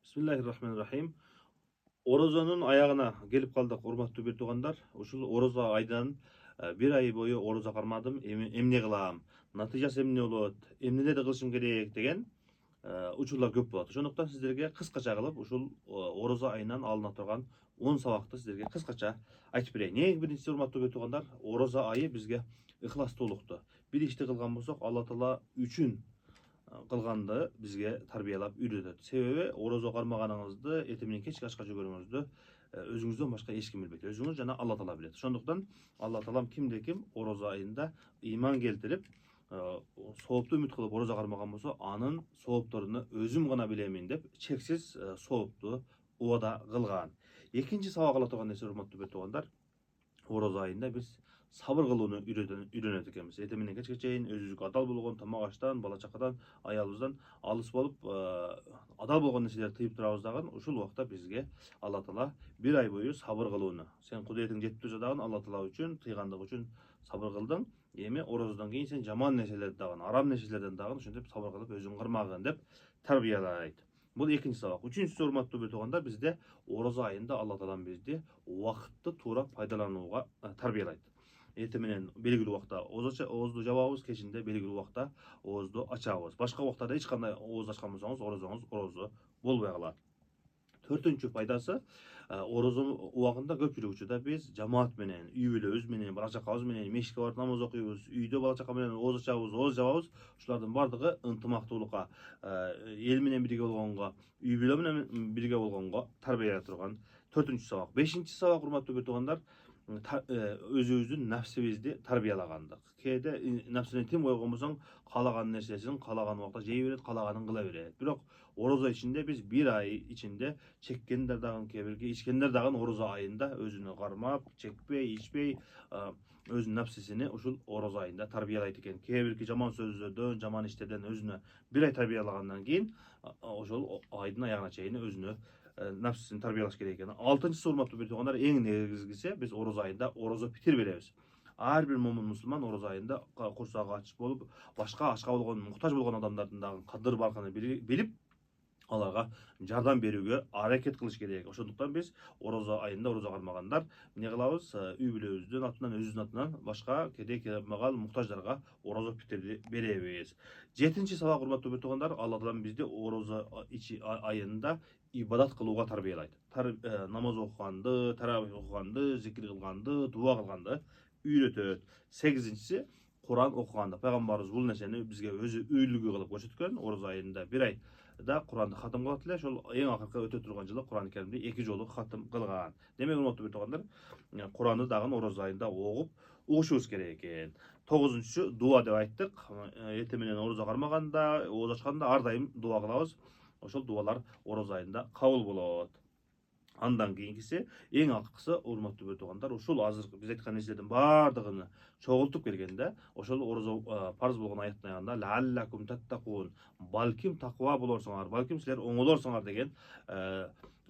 Bismillahirrahmanirrahim. Orozonun ayağına gelip kaldık, urmatуу bir tuğanдар. Uşul oroza aydan bir ay boyu oroza karmadım. Emne kılam, natijасы emne bolot, emnelerde kılышым керек деген учурлар көп болот. Ошондуктан сиздерге кыскача кылып ушул орозо айынан алына турган 10 сабакты сиздерге кыскача айтып берейин. Эң биринчиси, урматтуу бей туугандар, орозо айы бизге ыхластуулукту. Bir ишти кылган болсок, Алла Таала үчүн кылганды бизге тарбиялап үйрөтөт. Себеби орозо кармаганыңызды, эртең менен кечке ашка жөгөрүңүздү өзүңүздөн башка эч ким билбейт. Өзүңүз жана Алла Таала билет. Ошондуктан Алла Таалам кимде ким орозо айында ыйман келтирип, соопту үмүт кылып орозо кармаган болсо, анын соопторуну өзүм гана билемин деп чексиз соопту убада кылган. Экинчи сабак ала турган нерсе, урматтуу бей туугандар, орозо айында биз сабыр кылууну үйрөнөт экенбиз. Эртең менен кечке чейин өзүбүзгө адал болгон тамак аштан, бала чакадан, аялыбыздан алыс болуп, адал болгон нерселерди тыйып турабыз дагы. Ушул убакта бизге Алла Таала bir ay бою сабыр кылууну, сен кудуретиң жетип турса дагы Алла Таала үчүн, тыйгандык үчүн сабыр кылдың. Эми орозодон кийин сен жаман нерселерди дагы, арам нерселерден дагы ошентип сабыр кылып өзүң кармагын деп тарбиялайт. Бул экинчи сабак. Үчүнчүсү, урматтуу бей туугандар, бизде орозо айында Алла Таалам бизди убакытты туура пайдаланууга тарбиялайт. Эртең менен белгилүү убакта оозду жабабыз, кечинде белгилүү убакта оозду ачабыз. Башка убактарда эч кандай ооз ачкан болсоңуз, орозоңуз орозо болбой калат. Төртүнчү пайдасы, орозо убагында көпчүлүк учурда биз жамаат менен, үй бүлөбүз менен, бала чакабыз менен мешитке барып намаз окуйбуз, үйдө бала чака менен ооз ачабыз, ооз жабабыз. Ушулардын бардыгы ынтымактуулукка, эл менен бирге болгонго, үй бүлө менен бирге болгонго тарбия турган төртүнчү сабак. Бешинчи сабак, урматтуу бей туугандар, өзүбүздүн нафсибизди тарбиялагандык. Кээде нафсине тим койгон болсоң, каалаган нерсесин каалаган убакта жей берет, каалаганын кыла берет. Бирок орозо ичинде биз bir ay ичинде чеккендер дагы, кээ бирки ичкендер дагы орозо айында өзүнө кармап, чекпей, ичпей, өзүнүн нафсисини ушул орозо айында тарбиялайт экен. Кээ бирки жаман сөздөрдөн, жаман иштерден өзүнө bir ay тарбиялагандан кийин ошол айдын аягына чейин өзүнө нафсисин тарбиялаш керек экен. Алтынчысы, урматтуу бей туугандар, эң негизгиси, биз орозо айында орозо питир беребиз. Ар бир момун мусулман орозо айында курсагы ач болуп, башка ачка болгон, муктаж болгон адамдардын дагы кадыр баркын билип, аларга жардам берүүгө аракет кылыш керек. Ошондуктан биз орозо айында орозо кармагандар эмне кылабыз? Үй бүлөбүздүн атынан, өзүбүздүн атынан башка кедей кембагал муктаждарга орозо питирди беребиз. Жетинчи сабак, урматтуу бей туугандар, Алла Таалам бизди орозо айында ибадат кылууга тарбиялайт. Намаз окуганды, таравих окуганды, зикир кылганды, дуа кылганды үйрөтөт. Сегизинчиси, Куран окуганды. Пайгамбарыбыз бул нерсени бизге өзү үлгү кылып көрсөткөн. Орозо айында bir ayда Куранды хатым кылат эле. Ошол эң акыркы өтө турган жылы Куран Керимди 2 жолу хатым кылган. Демек, урматтуу бей туугандар, Куранды дагы орозо айында окуп угушубуз керек экен. Тогузунчусу, дуа деп айттык. Эртең менен орозо кармаганда, ооз ачканда ар дайым дуа кылабыз. Ошол дуалар орозо айында кабыл болот. Андан кийинкиси, эң акыркысы, урматтуу бей туугандар, ушул азыр биз айткан нерселердин бардыгын чогултуп келгенде, ошол орозо парыз болгон аяттын аягында лааллакум таттакун, балким таква болорсуңар, балким силер оңолорсуңар деген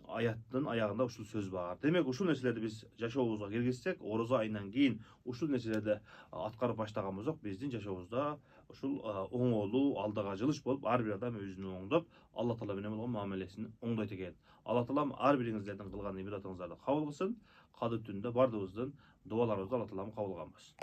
аяттын аягында ушул сөз бар. Демек, ушул нерселерди биз жашообузга киргизсек, орозо айынан кийин ушул нерселерди аткарып баштаган болсок, биздин жашообузда ушул оңолуу, алдыга жылыш болуп, ар бир адам өзүнү оңдоп, Алла Таала менен болгон мамилесин оңдойт экен. Алла Таалам ар бириңиздердин кылган ибадатыңыздарды кабыл кылсын. Кадыр түндө бардыгыбыздын дуаларыбызды Алла Таалам кабыл кылганбыз.